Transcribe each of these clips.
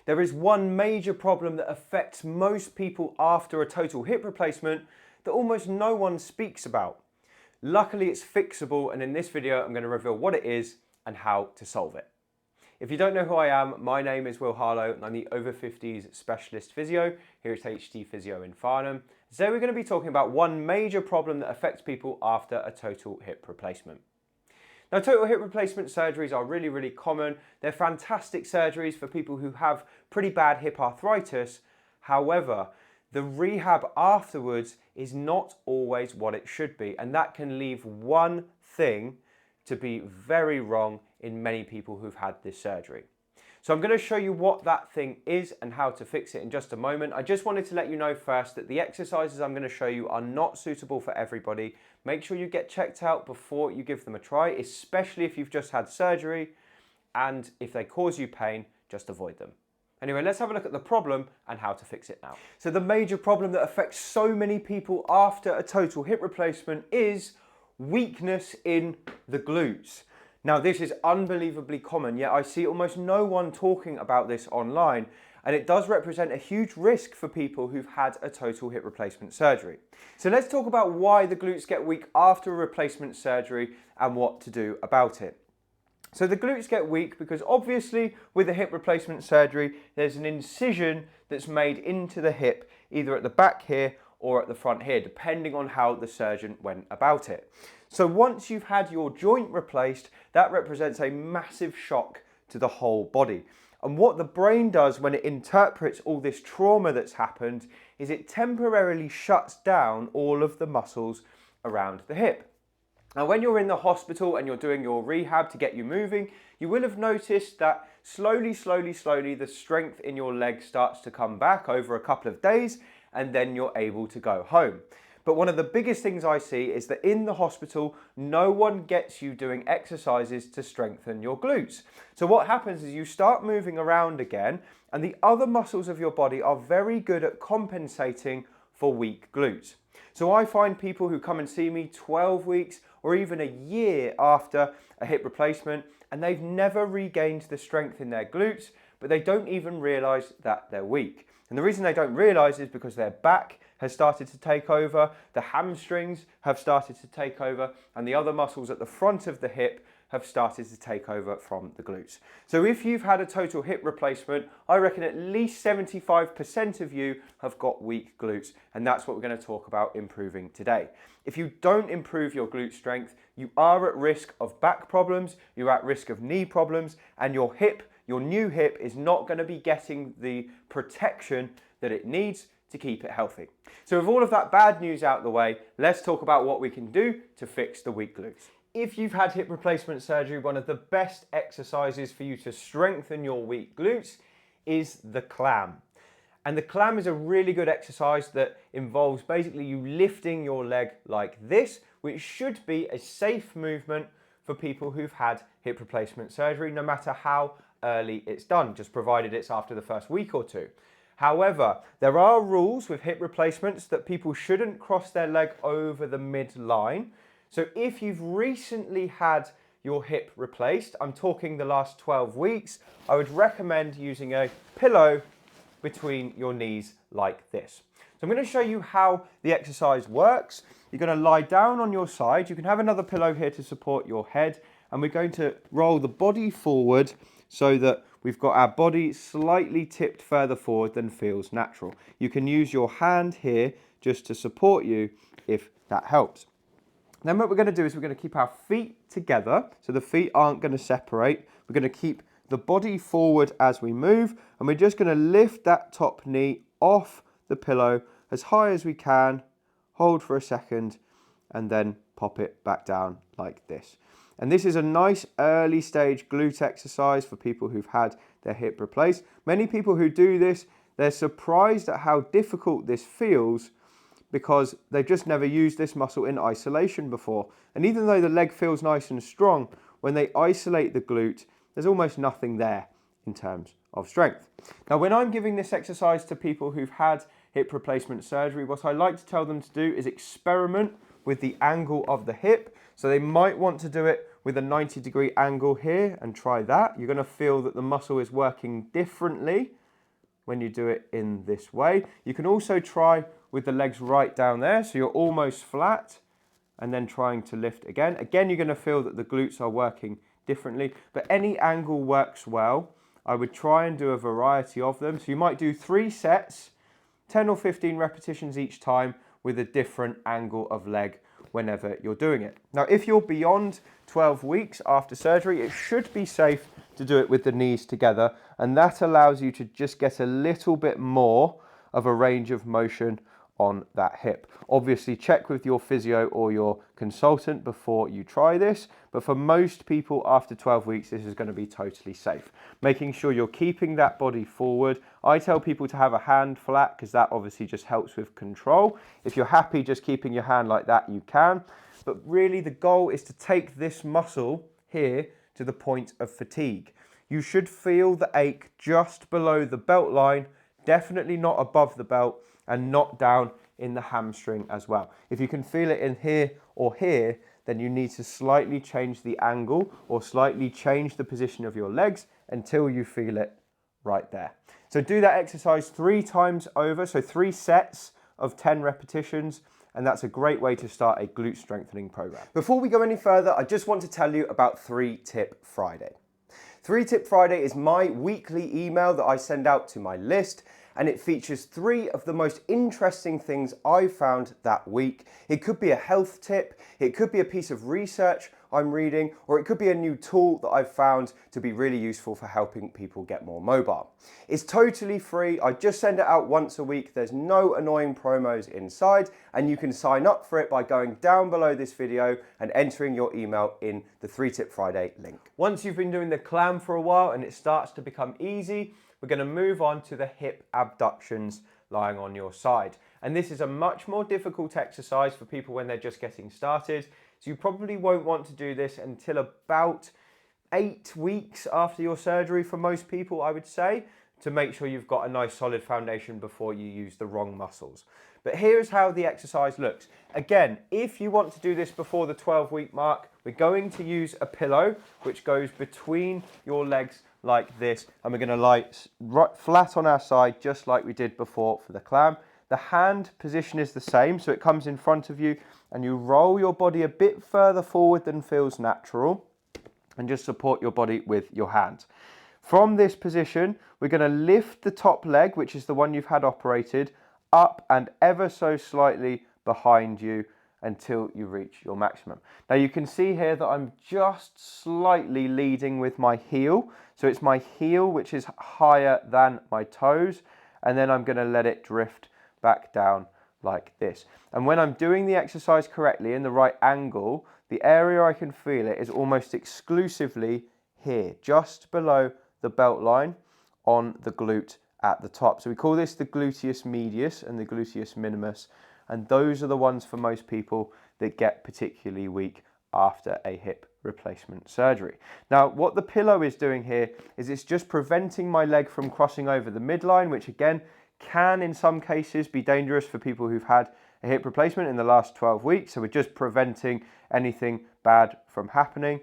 There is one major problem that affects most people after a total hip replacement that almost no one speaks about. Luckily, it's fixable, and in this video, I'm going to reveal what it is and how to solve it. If you don't know who I am, my name is Will Harlow, and I'm the Over-Fifties specialist physio here at HT Physio in Farnham. Today, we're going to be talking about one major problem that affects people after a total hip replacement. Now, total hip replacement surgeries are really common. They're fantastic surgeries for people who have pretty bad hip arthritis. However, the rehab afterwards is not always what it should be, and that can leave one thing to be very wrong in many people who've had this surgery. So I'm going to show you what that thing is and how to fix it in just a moment. I just wanted to let you know first that the exercises I'm going to show you are not suitable for everybody. Make sure you get checked out before you give them a try, especially if you've just had surgery, and if they cause you pain, just avoid them. Anyway, let's have a look at the problem and how to fix it now. So the major problem that affects so many people after a total hip replacement is weakness in the glutes. Now, this is unbelievably common, yet I see almost no one talking about this online, and it does represent a huge risk for people who've had a total hip replacement surgery. So let's talk about why the glutes get weak after a replacement surgery and what to do about it. So the glutes get weak because obviously with a hip replacement surgery, there's an incision that's made into the hip, either at the back here or at the front here, depending on how the surgeon went about it. So once you've had your joint replaced, that represents a massive shock to the whole body. And what the brain does when it interprets all this trauma that's happened is it temporarily shuts down all of the muscles around the hip. Now, when you're in the hospital and you're doing your rehab to get you moving, you will have noticed that slowly, the strength in your leg starts to come back over a couple of days, and then you're able to go home. But one of the biggest things I see is that in the hospital, no one gets you doing exercises to strengthen your glutes. So what happens is you start moving around again, and the other muscles of your body are very good at compensating for weak glutes. So I find people who come and see me 12 weeks or even a year after a hip replacement, and they've never regained the strength in their glutes, but they don't even realize that they're weak. And the reason they don't realize is because their back has started to take over, the hamstrings have started to take over, and the other muscles at the front of the hip have started to take over from the glutes. So if you've had a total hip replacement, I reckon at least 75% of you have got weak glutes, and that's what we're going to talk about improving today. If you don't improve your glute strength, you are at risk of back problems, you're at risk of knee problems, and your new hip is not going to be getting the protection that it needs to keep it healthy. So with all of that bad news out the way, let's talk about what we can do to fix the weak glutes. If you've had hip replacement surgery, one of the best exercises for you to strengthen your weak glutes is the clam. And the clam is a really good exercise that involves basically you lifting your leg like this, which should be a safe movement for people who've had hip replacement surgery, no matter how early it's done, just provided it's after the first week or two. However, there are rules with hip replacements that people shouldn't cross their leg over the midline. So if you've recently had your hip replaced, I'm talking the last 12 weeks, I would recommend using a pillow between your knees like this. So I'm going to show you how the exercise works. You're going to lie down on your side. You can have another pillow here to support your head, and we're going to roll the body forward so that we've got our body slightly tipped further forward than feels natural. You can use your hand here just to support you if that helps. Then what we're going to do is we're going to keep our feet together, so the feet aren't going to separate. We're going to keep the body forward as we move, and we're just going to lift that top knee off the pillow as high as we can, hold for a second, and then pop it back down like this. And this is a nice early stage glute exercise for people who've had their hip replaced. Many people who do this, they're surprised at how difficult this feels because they've just never used this muscle in isolation before. And even though the leg feels nice and strong, when they isolate the glute, there's almost nothing there in terms of strength. Now, when I'm giving this exercise to people who've had hip replacement surgery, what I like to tell them to do is experiment with the angle of the hip. So they might want to do it with a 90-degree angle here and try that. You're going to feel that the muscle is working differently when you do it in this way. You can also try with the legs right down there, so you're almost flat, and then trying to lift again. Again, you're going to feel that the glutes are working differently, but any angle works well. I would try and do a variety of them. So you might do 3 sets, 10 or 15 repetitions each time with a different angle of leg whenever you're doing it. Now, if you're beyond 12 weeks after surgery, it should be safe to do it with the knees together, and that allows you to just get a little bit more of a range of motion on that hip. Obviously, check with your physio or your consultant before you try this, but for most people after 12 weeks, this is going to be totally safe. Making sure you're keeping that body forward. I tell people to have a hand flat because that obviously just helps with control. If you're happy just keeping your hand like that, you can. But really the goal is to take this muscle here to the point of fatigue. You should feel the ache just below the belt line, definitely not above the belt, and not down in the hamstring as well. If you can feel it in here or here, then you need to slightly change the angle or slightly change the position of your legs until you feel it right there. So do that exercise 3 times over, so 3 sets of 10 repetitions, and that's a great way to start a glute strengthening program. Before we go any further, I just want to tell you about 3 Tip Friday. 3 Tip Friday is my weekly email that I send out to my list, and it features 3 of the most interesting things I've found that week. It could be a health tip, it could be a piece of research I'm reading, or it could be a new tool that I've found to be really useful for helping people get more mobile. It's totally free. I just send it out once a week. There's no annoying promos inside, and you can sign up for it by going down below this video and entering your email in the 3 Tip Friday link. Once you've been doing the clam for a while and it starts to become easy, we're going to move on to the hip abductions lying on your side. And this is a much more difficult exercise for people when they're just getting started. So you probably won't want to do this until about 8 weeks after your surgery for most people, I would say, to make sure you've got a nice solid foundation before you use the wrong muscles. But here's how the exercise looks. Again, if you want to do this before the 12-week mark, we're going to use a pillow which goes between your legs like this, and we're going to lie right flat on our side just like we did before for the clam. The hand position is the same, so it comes in front of you and you roll your body a bit further forward than feels natural and just support your body with your hand. From this position, we're going to lift the top leg, which is the one you've had operated, up and ever so slightly behind you until you reach your maximum. Now you can see here that I'm just slightly leading with my heel. So it's my heel which is higher than my toes, and then I'm going to let it drift back down like this. And when I'm doing the exercise correctly in the right angle, the area I can feel it is almost exclusively here, just below the belt line on the glute at the top. So we call this the gluteus medius and the gluteus minimus, and those are the ones for most people that get particularly weak after a hip replacement surgery. Now, what the pillow is doing here is it's just preventing my leg from crossing over the midline, which again can in some cases be dangerous for people who've had a hip replacement in the last 12 weeks. So we're just preventing anything bad from happening.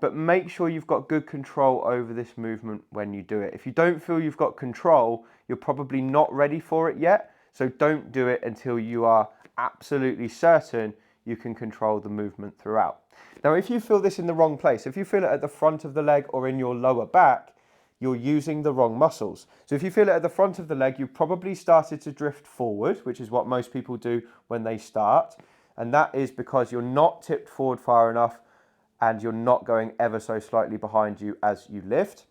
But make sure you've got good control over this movement when you do it. If you don't feel you've got control, you're probably not ready for it yet. So don't do it until you are absolutely certain you can control the movement throughout. Now, if you feel this in the wrong place, if you feel it at the front of the leg or in your lower back, you're using the wrong muscles. So if you feel it at the front of the leg, you've probably started to drift forward, which is what most people do when they start. And that is because you're not tipped forward far enough and you're not going ever so slightly behind you as you lift.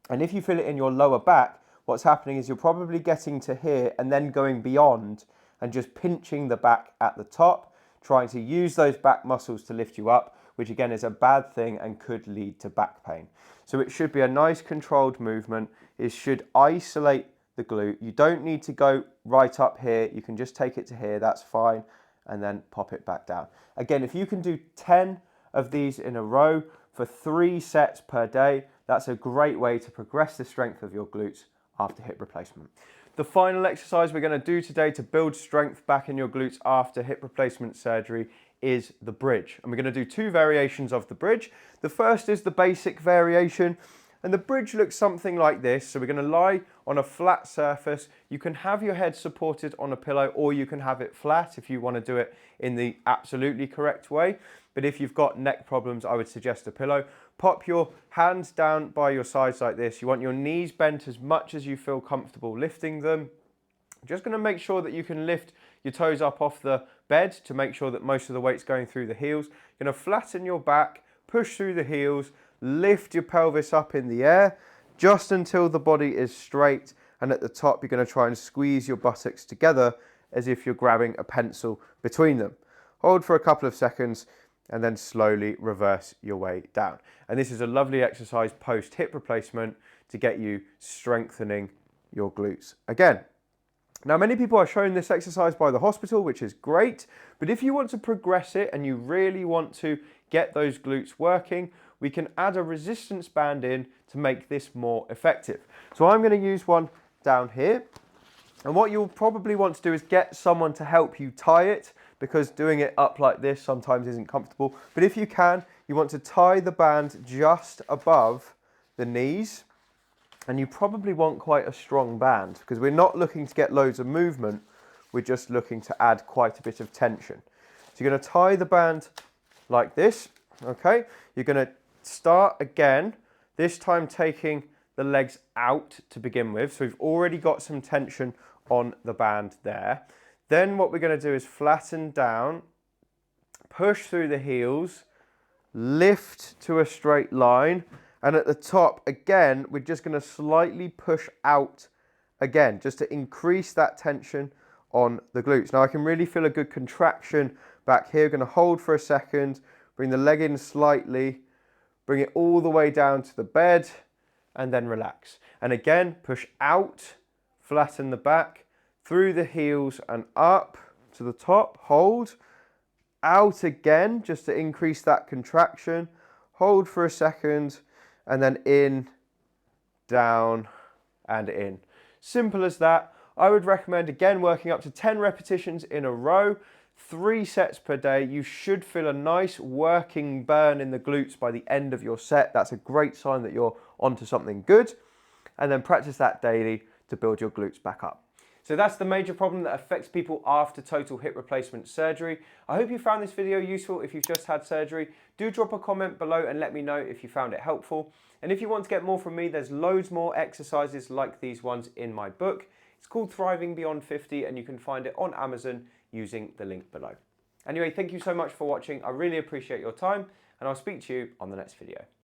And if you feel it in your lower back, what's happening is you're probably getting to here and then going beyond and just pinching the back at the top, trying to use those back muscles to lift you up, which again is a bad thing and could lead to back pain. So it should be a nice controlled movement. It should isolate the glute. You don't need to go right up here. You can just take it to here, that's fine, and then pop it back down. Again, if you can do 10 of these in a row for 3 sets per day, that's a great way to progress the strength of your glutes after hip replacement. The final exercise we're going to do today to build strength back in your glutes after hip replacement surgery is the bridge. And we're going to do 2 variations of the bridge. The first is the basic variation. And the bridge looks something like this. So we're going to lie on a flat surface. You can have your head supported on a pillow, or you can have it flat if you want to do it in the absolutely correct way. But if you've got neck problems, I would suggest a pillow. Pop your hands down by your sides like this. You want your knees bent as much as you feel comfortable lifting them. Just going to make sure that you can lift your toes up off the bed to make sure that most of the weight's going through the heels. You're going to flatten your back, push through the heels, lift your pelvis up in the air just until the body is straight, and at the top you're going to try and squeeze your buttocks together as if you're grabbing a pencil between them. Hold for a couple of seconds and then slowly reverse your way down. And this is a lovely exercise post hip replacement to get you strengthening your glutes again. Now, many people are showing this exercise by the hospital, which is great, but if you want to progress it and you really want to get those glutes working, we can add a resistance band in to make this more effective. So I'm going to use one down here, and what you'll probably want to do is get someone to help you tie it, because doing it up like this sometimes isn't comfortable. But if you can, you want to tie the band just above the knees. And you probably want quite a strong band, because we're not looking to get loads of movement, we're just looking to add quite a bit of tension. So you're going to tie the band like this, okay? You're going to start again, this time taking the legs out to begin with. So we've already got some tension on the band there. Then what we're going to do is flatten down, push through the heels, lift to a straight line, and at the top, again, we're just going to slightly push out again, just to increase that tension on the glutes. Now, I can really feel a good contraction back here. Going to hold for a second, bring the leg in slightly, bring it all the way down to the bed, and then relax. And again, push out, flatten the back, through the heels and up to the top, hold, out again, just to increase that contraction, hold for a second, and then in, down, and in. Simple as that. I would recommend, again, working up to 10 repetitions in a row, 3 sets per day. You should feel a nice working burn in the glutes by the end of your set. That's a great sign that you're onto something good. And then practice that daily to build your glutes back up. So that's the major problem that affects people after total hip replacement surgery. I hope you found this video useful if you've just had surgery. Do drop a comment below and let me know if you found it helpful. And if you want to get more from me, there's loads more exercises like these ones in my book. It's called Thriving Beyond 50, and you can find it on Amazon using the link below. Anyway, thank you so much for watching. I really appreciate your time, and I'll speak to you on the next video.